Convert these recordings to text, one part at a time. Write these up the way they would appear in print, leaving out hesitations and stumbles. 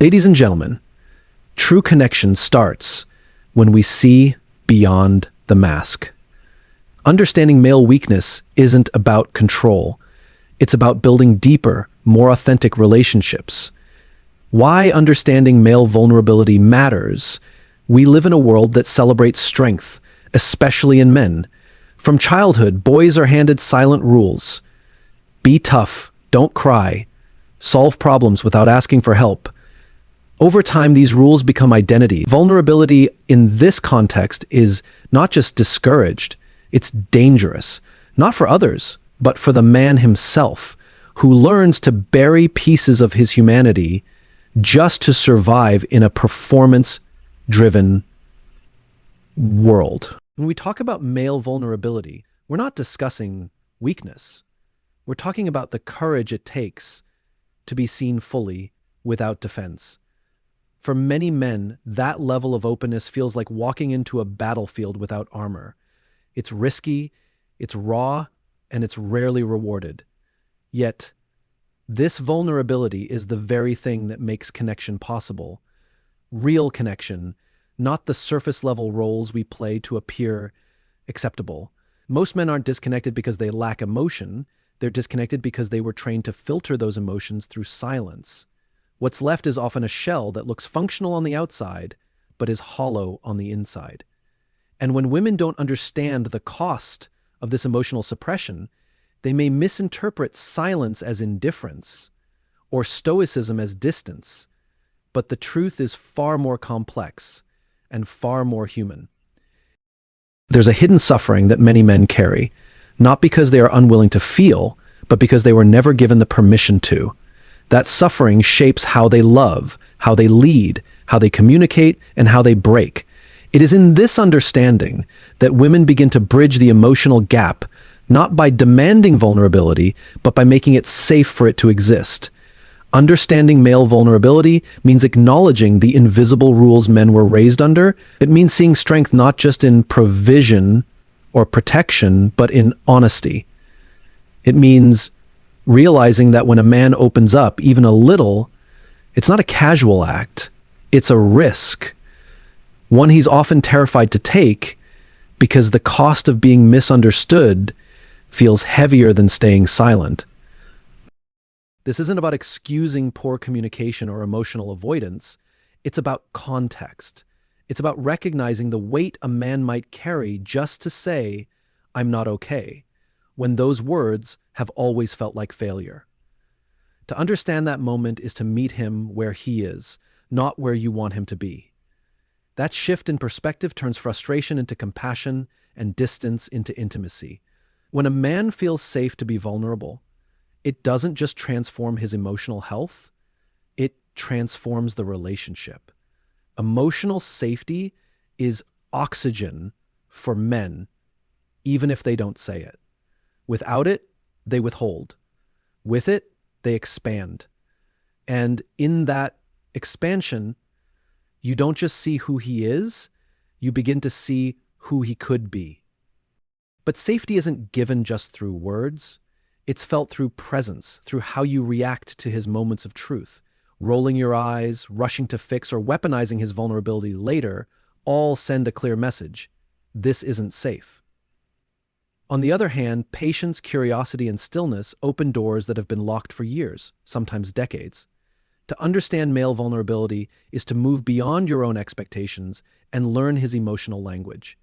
Ladies and gentlemen, true connection starts when we see beyond the mask. Understanding male weakness isn't about control. It's about building deeper, more authentic relationships. Why understanding male vulnerability matters? We live in a world that celebrates strength, especially in men. From childhood, boys are handed silent rules. Be tough, don't cry, solve problems without asking for help. Over time, these rules become identity. Vulnerability in this context is not just discouraged, it's dangerous. Not for others, but for the man himself, who learns to bury pieces of his humanity just to survive in a performance-driven world. When we talk about male vulnerability, we're not discussing weakness. We're talking about the courage it takes to be seen fully without defense. For many men, that level of openness feels like walking into a battlefield without armor. It's risky, it's raw, and it's rarely rewarded. Yet, this vulnerability is the very thing that makes connection possible. Real connection, not the surface-level roles we play to appear acceptable. Most men aren't disconnected because they lack emotion. They're disconnected because they were trained to filter those emotions through silence. What's left is often a shell that looks functional on the outside, but is hollow on the inside. And when women don't understand the cost of this emotional suppression, they may misinterpret silence as indifference or stoicism as distance. But the truth is far more complex and far more human. There's a hidden suffering that many men carry, not because they are unwilling to feel, but because they were never given the permission to. That suffering shapes how they love, how they lead, how they communicate, and how they break. It is in this understanding that women begin to bridge the emotional gap, not by demanding vulnerability, but by making it safe for it to exist. Understanding male vulnerability means acknowledging the invisible rules men were raised under. It means seeing strength not just in provision or protection, but in honesty. It means realizing that when a man opens up even a little, it's not a casual act, it's a risk. One he's often terrified to take because the cost of being misunderstood feels heavier than staying silent. This isn't about excusing poor communication or emotional avoidance. It's about context. It's about recognizing the weight a man might carry just to say, "I'm not okay," when those words have always felt like failure. To understand that moment is to meet him where he is, not where you want him to be. That shift in perspective turns frustration into compassion and distance into intimacy. When a man feels safe to be vulnerable, it doesn't just transform his emotional health, it transforms the relationship. Emotional safety is oxygen for men, even if they don't say it. Without it, they withhold. With it, they expand. And in that expansion, you don't just see who he is, you begin to see who he could be. But safety isn't given just through words. It's felt through presence, through how you react to his moments of truth. Rolling your eyes, rushing to fix, or weaponizing his vulnerability later all send a clear message. This isn't safe. On the other hand, patience, curiosity, and stillness open doors that have been locked for years, sometimes decades. To understand male vulnerability is to move beyond your own expectations and learn his emotional language.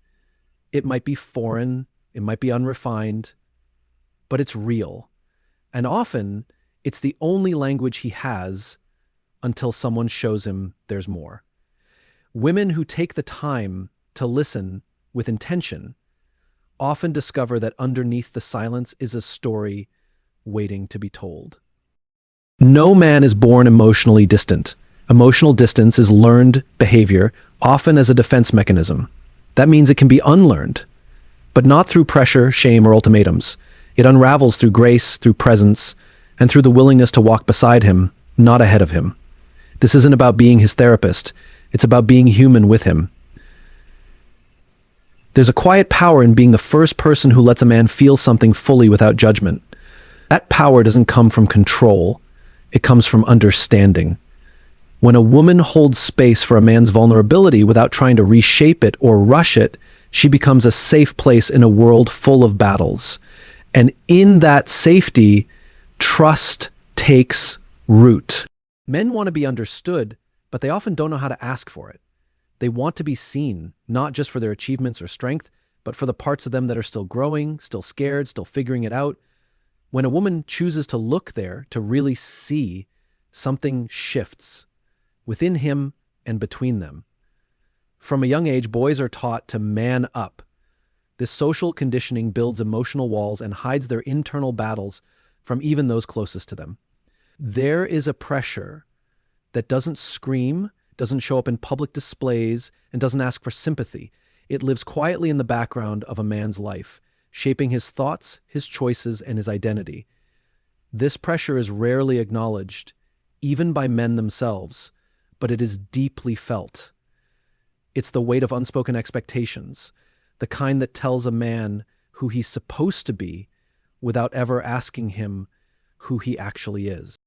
It might be foreign, it might be unrefined, but it's real. And often, it's the only language he has until someone shows him there's more. Women who take the time to listen with intention often discover that underneath the silence is a story waiting to be told. No man is born emotionally distant. Emotional distance is learned behavior, often as a defense mechanism. That means it can be unlearned, but not through pressure, shame, or ultimatums. It unravels through grace, through presence, and through the willingness to walk beside him, not ahead of him. This isn't about being his therapist. It's about being human with him. There's a quiet power in being the first person who lets a man feel something fully without judgment. That power doesn't come from control. It comes from understanding. When a woman holds space for a man's vulnerability without trying to reshape it or rush it, she becomes a safe place in a world full of battles. And in that safety, trust takes root. Men want to be understood, but they often don't know how to ask for it. They want to be seen, not just for their achievements or strength, but for the parts of them that are still growing, still scared, still figuring it out. When a woman chooses to look there, to really see, something shifts within him and between them. From a young age, boys are taught to man up. This social conditioning builds emotional walls and hides their internal battles from even those closest to them. There is a pressure that doesn't scream, doesn't show up in public displays, and doesn't ask for sympathy. It lives quietly in the background of a man's life, shaping his thoughts, his choices, and his identity. This pressure is rarely acknowledged, even by men themselves, but it is deeply felt. It's the weight of unspoken expectations, the kind that tells a man who he's supposed to be without ever asking him who he actually is.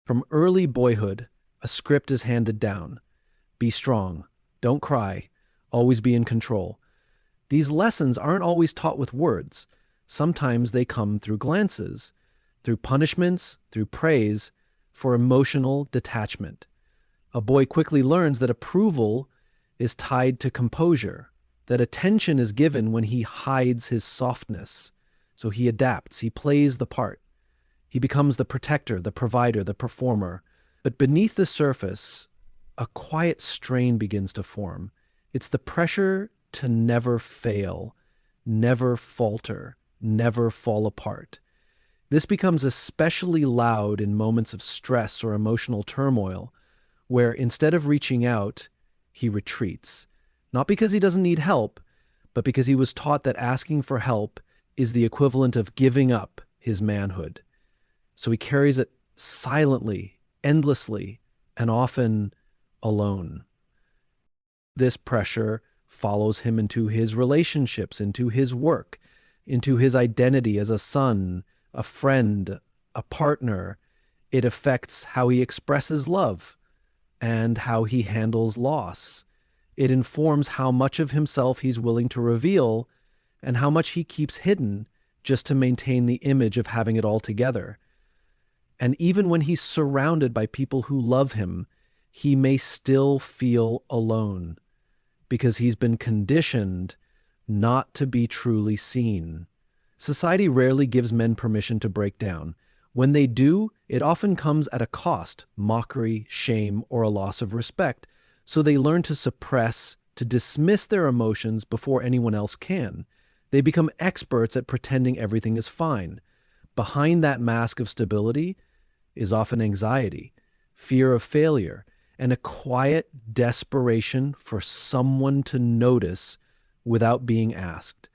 From early boyhood, a script is handed down. Be strong, don't cry, always be in control. These lessons aren't always taught with words. Sometimes they come through glances, through punishments, through praise, for emotional detachment. A boy quickly learns that approval is tied to composure, that attention is given when he hides his softness. So he adapts, he plays the part. He becomes the protector, the provider, the performer. But beneath the surface, a quiet strain begins to form. It's the pressure to never fail, never falter, never fall apart. This becomes especially loud in moments of stress or emotional turmoil, where instead of reaching out, he retreats. Not because he doesn't need help, but because he was taught that asking for help is the equivalent of giving up his manhood. So he carries it silently, endlessly, and often alone. This pressure follows him into his relationships, into his work, into his identity as a son, a friend, a partner. It affects how he expresses love and how he handles loss. It informs how much of himself he's willing to reveal and how much he keeps hidden just to maintain the image of having it all together. And even when he's surrounded by people who love him, he may still feel alone because he's been conditioned not to be truly seen. Society rarely gives men permission to break down. When they do, it often comes at a cost, mockery, shame, or a loss of respect. So they learn to suppress, to dismiss their emotions before anyone else can. They become experts at pretending everything is fine. Behind that mask of stability is often anxiety, fear of failure, and a quiet desperation for someone to notice without being asked.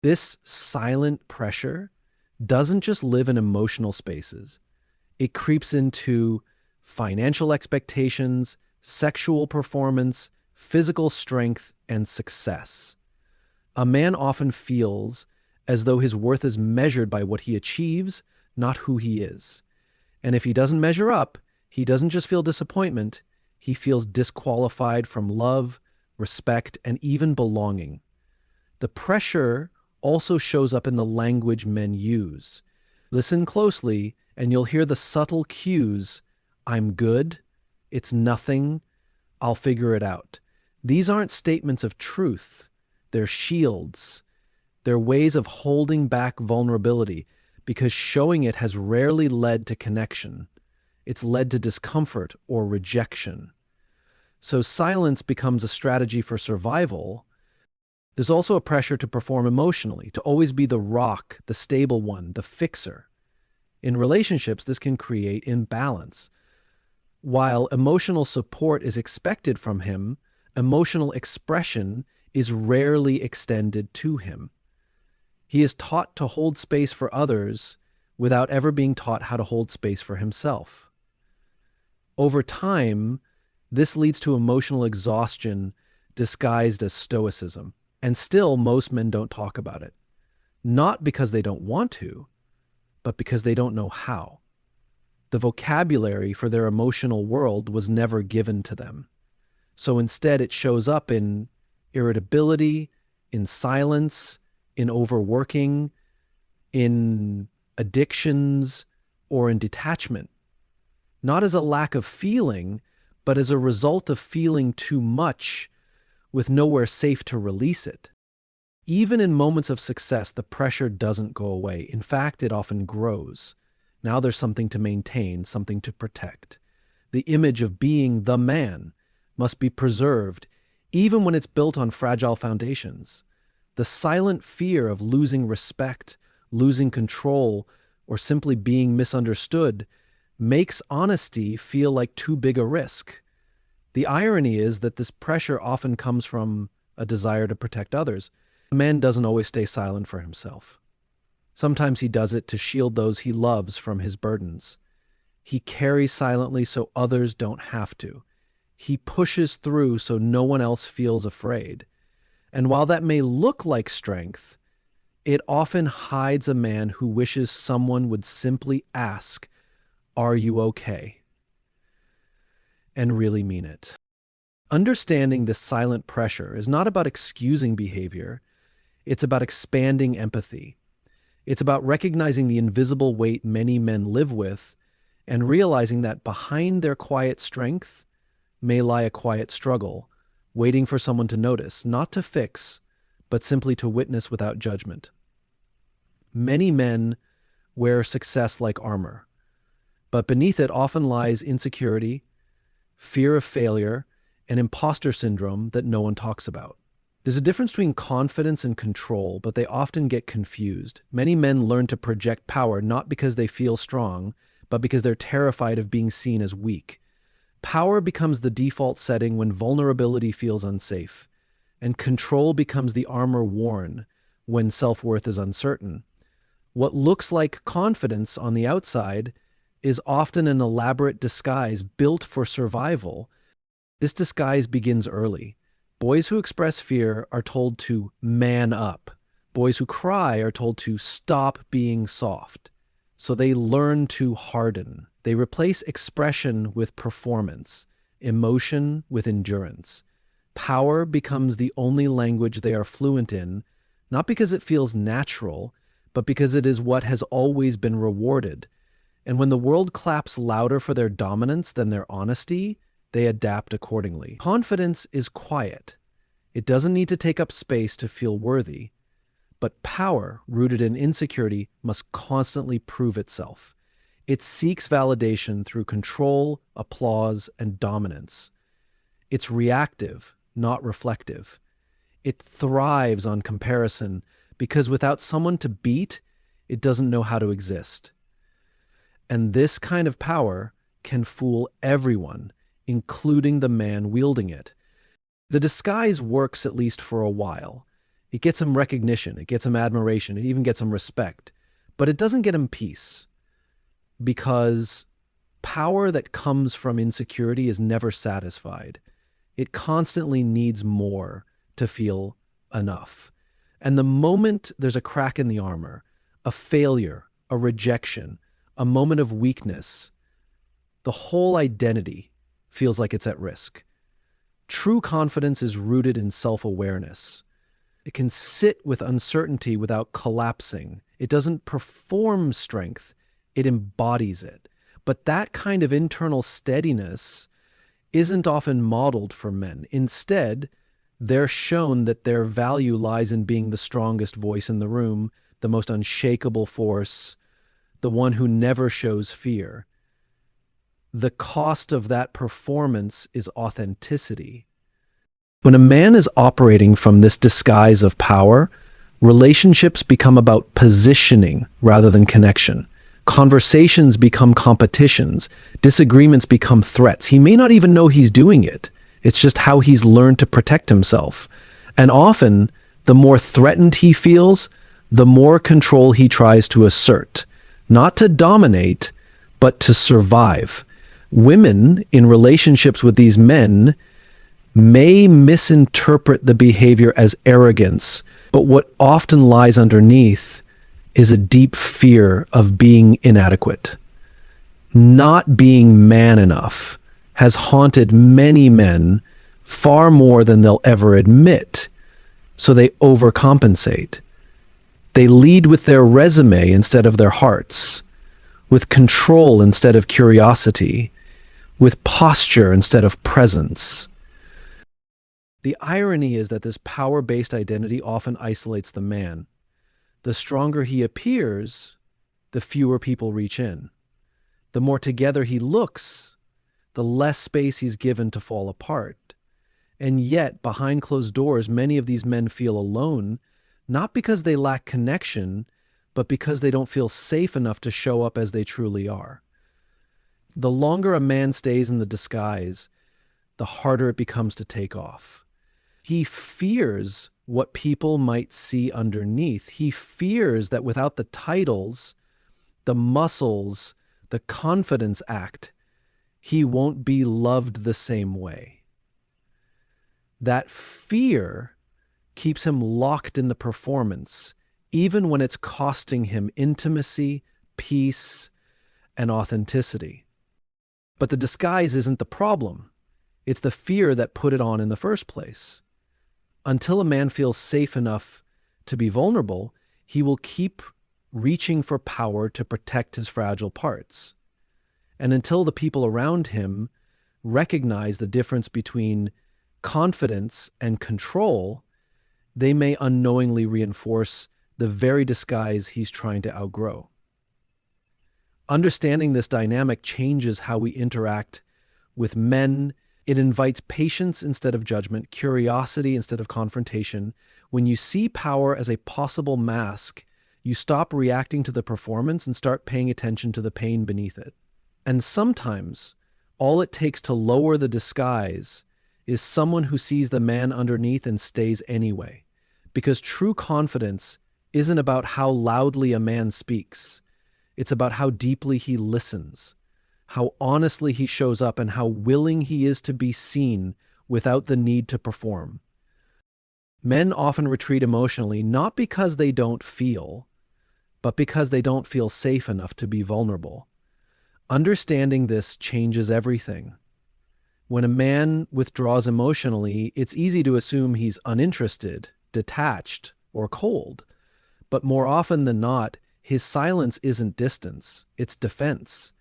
This silent pressure doesn't just live in emotional spaces. It creeps into financial expectations, sexual performance, physical strength, and success. A man often feels as though his worth is measured by what he achieves, not who he is. And if he doesn't measure up, he doesn't just feel disappointment, he feels disqualified from love, respect, and even belonging. The pressure also shows up in the language men use. Listen closely, and you'll hear the subtle cues. I'm good. It's nothing. I'll figure it out. These aren't statements of truth. They're shields. They're ways of holding back vulnerability because showing it has rarely led to connection. It's led to discomfort or rejection. So silence becomes a strategy for survival. There's also a pressure to perform emotionally, to always be the rock, the stable one, the fixer. In relationships, this can create imbalance. While emotional support is expected from him, emotional expression is rarely extended to him. He is taught to hold space for others without ever being taught how to hold space for himself. Over time, this leads to emotional exhaustion disguised as stoicism. And still, most men don't talk about it. Not because they don't want to, but because they don't know how. The vocabulary for their emotional world was never given to them. So instead, it shows up in irritability, in silence, in overworking, in addictions, or in detachment. Not as a lack of feeling, but as a result of feeling too much with nowhere safe to release it. Even in moments of success, the pressure doesn't go away. In fact, it often grows. Now there's something to maintain, something to protect. The image of being the man must be preserved, even when it's built on fragile foundations. The silent fear of losing respect, losing control, or simply being misunderstood makes honesty feel like too big a risk. The irony is that this pressure often comes from a desire to protect others. A man doesn't always stay silent for himself. Sometimes he does it to shield those he loves from his burdens. He carries silently so others don't have to. He pushes through so no one else feels afraid. And while that may look like strength, it often hides a man who wishes someone would simply ask, "Are you okay?" and really mean it. Understanding this silent pressure is not about excusing behavior. It's about expanding empathy. It's about recognizing the invisible weight many men live with and realizing that behind their quiet strength may lie a quiet struggle, waiting for someone to notice, not to fix, but simply to witness without judgment. Many men wear success like armor, but beneath it often lies insecurity, fear of failure, and imposter syndrome that no one talks about. There's a difference between confidence and control, but they often get confused. Many men learn to project power not because they feel strong, but because they're terrified of being seen as weak. Power becomes the default setting when vulnerability feels unsafe, and control becomes the armor worn when self-worth is uncertain. What looks like confidence on the outside is often an elaborate disguise built for survival. This disguise begins early. Boys who express fear are told to man up. Boys who cry are told to stop being soft. So they learn to harden. They replace expression with performance, emotion with endurance. Power becomes the only language they are fluent in, not because it feels natural, but because it is what has always been rewarded. And when the world claps louder for their dominance than their honesty, they adapt accordingly. Confidence is quiet. It doesn't need to take up space to feel worthy. But power, rooted in insecurity, must constantly prove itself. It seeks validation through control, applause, and dominance. It's reactive, not reflective. It thrives on comparison because without someone to beat, it doesn't know how to exist. And this kind of power can fool everyone, including the man wielding it. The disguise works at least for a while. It gets him recognition, it gets him admiration, it even gets him respect. But it doesn't get him peace, because power that comes from insecurity is never satisfied. It constantly needs more to feel enough. And the moment there's a crack in the armor, a failure, a rejection, a moment of weakness, the whole identity feels like it's at risk. True confidence is rooted in self-awareness. It can sit with uncertainty without collapsing. It doesn't perform strength, it embodies it. But that kind of internal steadiness isn't often modeled for men. Instead, they're shown that their value lies in being the strongest voice in the room, the most unshakable force, the one who never shows fear. The cost of that performance is authenticity. When a man is operating from this disguise of power, relationships become about positioning rather than connection. Conversations become competitions. Disagreements become threats. He may not even know he's doing it. It's just how he's learned to protect himself. And often, the more threatened he feels, the more control he tries to assert. Not to dominate, but to survive. Women in relationships with these men may misinterpret the behavior as arrogance, but what often lies underneath is a deep fear of being inadequate. Not being man enough has haunted many men far more than they'll ever admit, so they overcompensate. They lead with their resume instead of their hearts, with control instead of curiosity, with posture instead of presence. The irony is that this power-based identity often isolates the man. The stronger he appears, the fewer people reach in. The more together he looks, the less space he's given to fall apart. And yet, behind closed doors, many of these men feel alone, not because they lack connection, but because they don't feel safe enough to show up as they truly are. The longer a man stays in the disguise, the harder it becomes to take off. He fears what people might see underneath. He fears that without the titles, the muscles, the confidence act, he won't be loved the same way. That fear keeps him locked in the performance, even when it's costing him intimacy, peace, and authenticity. But the disguise isn't the problem. It's the fear that put it on in the first place. Until a man feels safe enough to be vulnerable, he will keep reaching for power to protect his fragile parts. And until the people around him recognize the difference between confidence and control, they may unknowingly reinforce the very disguise he's trying to outgrow. Understanding this dynamic changes how we interact with men. It invites patience instead of judgment, curiosity instead of confrontation. When you see power as a possible mask, you stop reacting to the performance and start paying attention to the pain beneath it. And sometimes, all it takes to lower the disguise is someone who sees the man underneath and stays anyway. Because true confidence isn't about how loudly a man speaks. It's about how deeply he listens, how honestly he shows up, and how willing he is to be seen without the need to perform. Men often retreat emotionally not because they don't feel, but because they don't feel safe enough to be vulnerable. Understanding this changes everything. When a man withdraws emotionally, it's easy to assume he's uninterested, detached, or cold. But more often than not, his silence isn't distance, it's defense.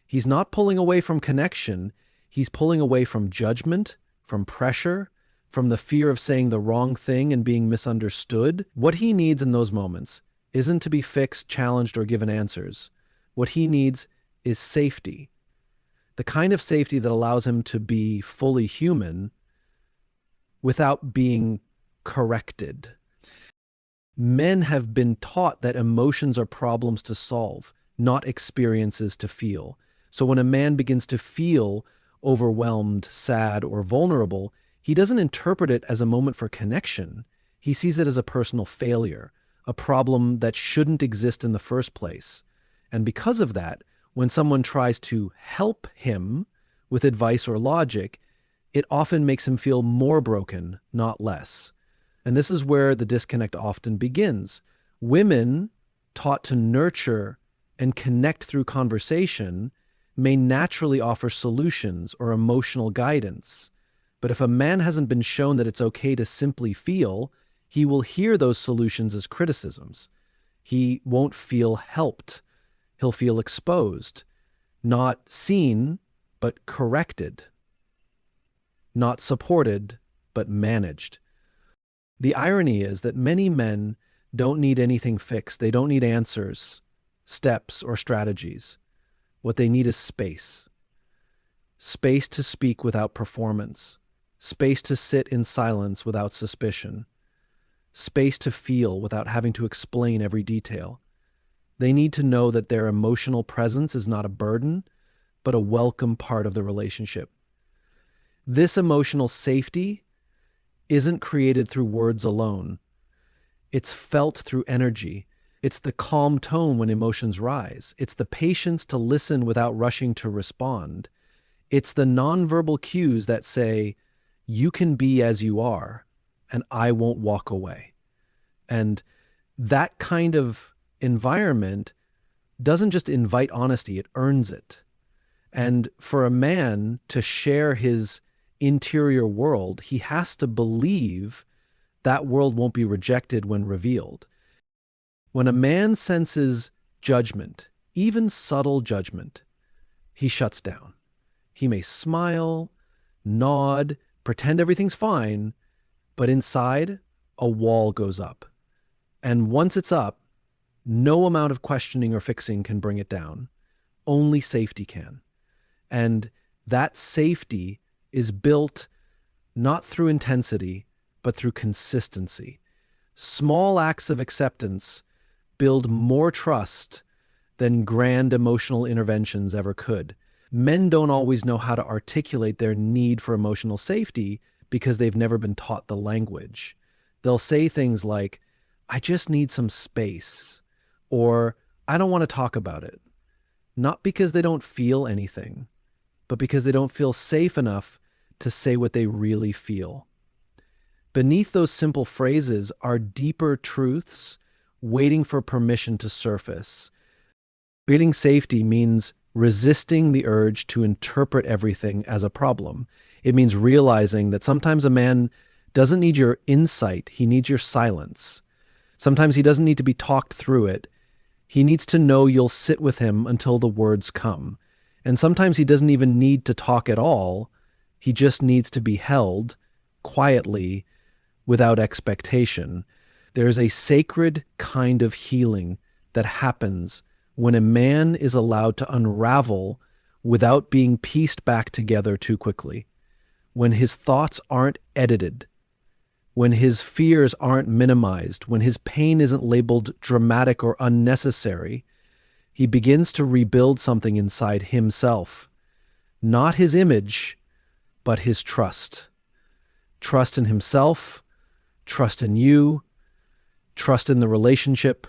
He's not pulling away from connection, he's pulling away from judgment, from pressure, from the fear of saying the wrong thing and being misunderstood. What he needs in those moments isn't to be fixed, challenged, or given answers. What he needs is safety. The kind of safety that allows him to be fully human without being corrected. Men have been taught that emotions are problems to solve, not experiences to feel. So when a man begins to feel overwhelmed, sad, or vulnerable, he doesn't interpret it as a moment for connection. He sees it as a personal failure, a problem that shouldn't exist in the first place. And because of that, when someone tries to help him with advice or logic, it often makes him feel more broken, not less. And this is where the disconnect often begins. Women, taught to nurture and connect through conversation, may naturally offer solutions or emotional guidance. But if a man hasn't been shown that it's okay to simply feel, he will hear those solutions as criticisms. He won't feel helped. He'll feel exposed, not seen, but corrected, not supported, but managed. The irony is that many men don't need anything fixed. They don't need answers, steps, or strategies. What they need is space. Space to speak without performance. Space to sit in silence without suspicion. Space to feel without having to explain every detail. They need to know that their emotional presence is not a burden, but a welcome part of the relationship. This emotional safety isn't created through words alone. It's felt through energy. It's the calm tone when emotions rise. It's the patience to listen without rushing to respond. It's the nonverbal cues that say, you can be as you are, and I won't walk away. And that kind of environment doesn't just invite honesty, it earns it. And for a man to share his interior world, he has to believe that world won't be rejected when revealed. When a man senses judgment, even subtle judgment, he shuts down. He may smile, nod, pretend everything's fine, but inside, a wall goes up. And once it's up, no amount of questioning or fixing can bring it down. Only safety can. And that safety is built not through intensity, but through consistency. Small acts of acceptance build more trust than grand emotional interventions ever could. Men don't always know how to articulate their need for emotional safety because they've never been taught the language. They'll say things like, I just need some space, or I don't want to talk about it. Not because they don't feel anything, but because they don't feel safe enough to say what they really feel. Beneath those simple phrases are deeper truths waiting for permission to surface. Creating safety means resisting the urge to interpret everything as a problem. It means realizing that sometimes a man doesn't need your insight, he needs your silence. Sometimes he doesn't need to be talked through it. He needs to know you'll sit with him until the words come. And sometimes he doesn't even need to talk at all. He just needs to be held quietly without expectation. There's a sacred kind of healing that happens when a man is allowed to unravel without being pieced back together too quickly, when his thoughts aren't edited, when his fears aren't minimized, when his pain isn't labeled dramatic or unnecessary. He begins to rebuild something inside himself, not his image, but his trust. Trust in himself, trust in you, trust in the relationship.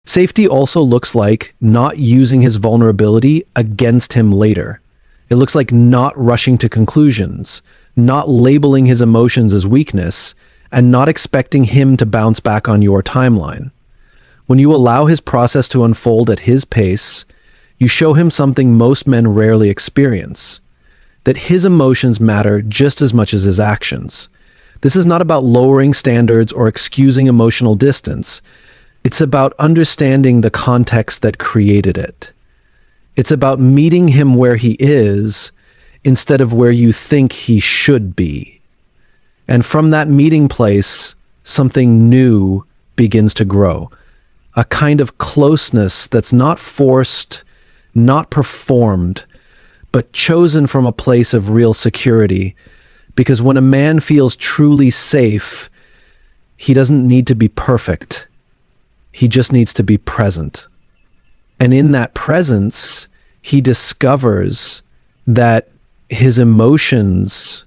Safety also looks like not using his vulnerability against him later. It looks like not rushing to conclusions, not labeling his emotions as weakness, and not expecting him to bounce back on your timeline. When you allow his process to unfold at his pace, you show him something most men rarely experience, that his emotions matter just as much as his actions. This is not about lowering standards or excusing emotional distance. It's about understanding the context that created it. It's about meeting him where he is instead of where you think he should be. And from that meeting place, something new begins to grow. A kind of closeness that's not forced, not performed, but chosen from a place of real security. Because when a man feels truly safe, he doesn't need to be perfect. He just needs to be present. And in that presence, he discovers that his emotions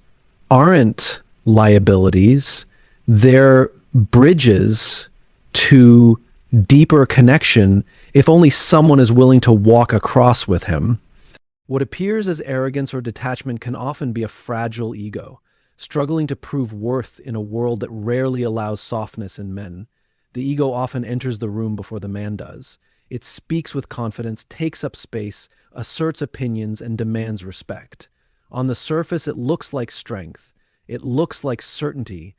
aren't liabilities, they're bridges to deeper connection if only someone is willing to walk across with him. What appears as arrogance or detachment can often be a fragile ego, struggling to prove worth in a world that rarely allows softness in men. The ego often enters the room before the man does. It speaks with confidence, takes up space, asserts opinions, and demands respect. On the surface, it looks like strength. It looks like certainty.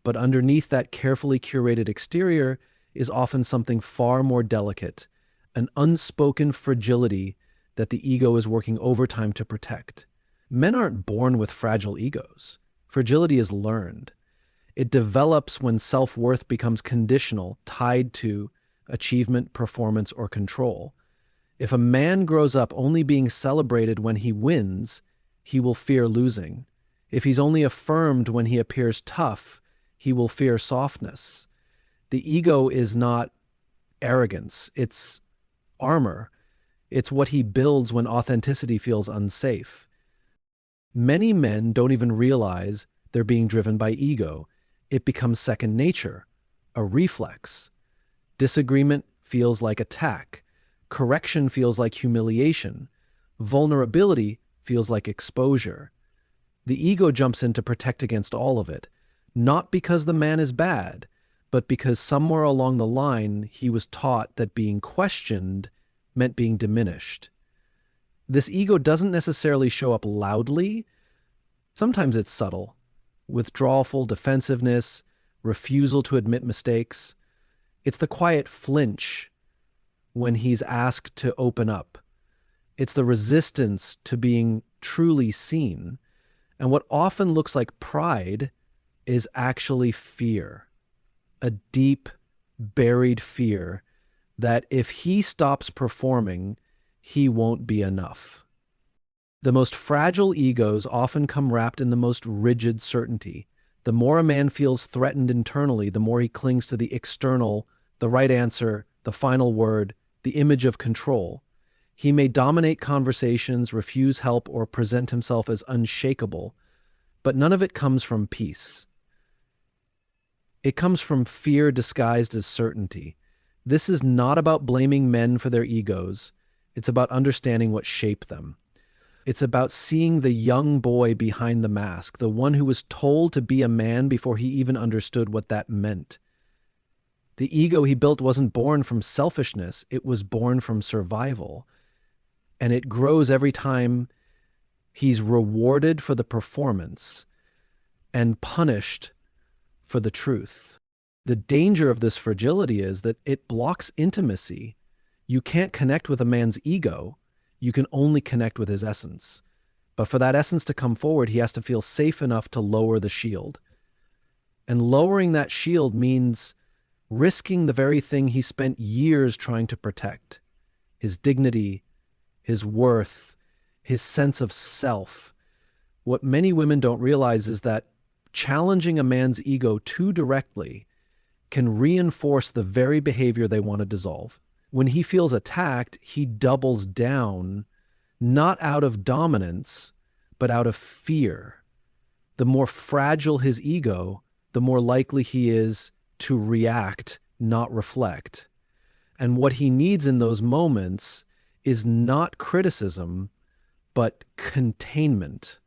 But underneath that carefully curated exterior is often something far more delicate, an unspoken fragility that the ego is working overtime to protect. Men aren't born with fragile egos. Fragility is learned. It develops when self-worth becomes conditional, tied to achievement, performance, or control. If a man grows up only being celebrated when he wins, he will fear losing. If he's only affirmed when he appears tough, he will fear softness. The ego is not arrogance, it's armor. It's what he builds when authenticity feels unsafe. Many men don't even realize they're being driven by ego. It becomes second nature, a reflex. Disagreement feels like attack. Correction feels like humiliation. Vulnerability feels like exposure. The ego jumps in to protect against all of it, not because the man is bad, but because somewhere along the line he was taught that being questioned meant being diminished. This ego doesn't necessarily show up loudly. Sometimes it's subtle. Withdrawal, defensiveness, refusal to admit mistakes. It's the quiet flinch when he's asked to open up. It's the resistance to being truly seen. And what often looks like pride is actually fear. A deep, buried fear that if he stops performing, he won't be enough. The most fragile egos often come wrapped in the most rigid certainty. The more a man feels threatened internally, the more he clings to the external, the right answer, the final word, the image of control. He may dominate conversations, refuse help, or present himself as unshakable, but none of it comes from peace. It comes from fear disguised as certainty. This is not about blaming men for their egos. It's about understanding what shaped them. It's about seeing the young boy behind the mask, the one who was told to be a man before he even understood what that meant. The ego he built wasn't born from selfishness, it was born from survival. And it grows every time he's rewarded for the performance and punished for the truth. The danger of this fragility is that it blocks intimacy. You can't connect with a man's ego. You can only connect with his essence. But for that essence to come forward, he has to feel safe enough to lower the shield. And lowering that shield means risking the very thing he spent years trying to protect. His dignity, his worth, his sense of self. What many women don't realize is that challenging a man's ego too directly can reinforce the very behavior they want to dissolve. When he feels attacked, he doubles down, not out of dominance, but out of fear. The more fragile his ego, the more likely he is to react, not reflect. And what he needs in those moments is not criticism, but containment.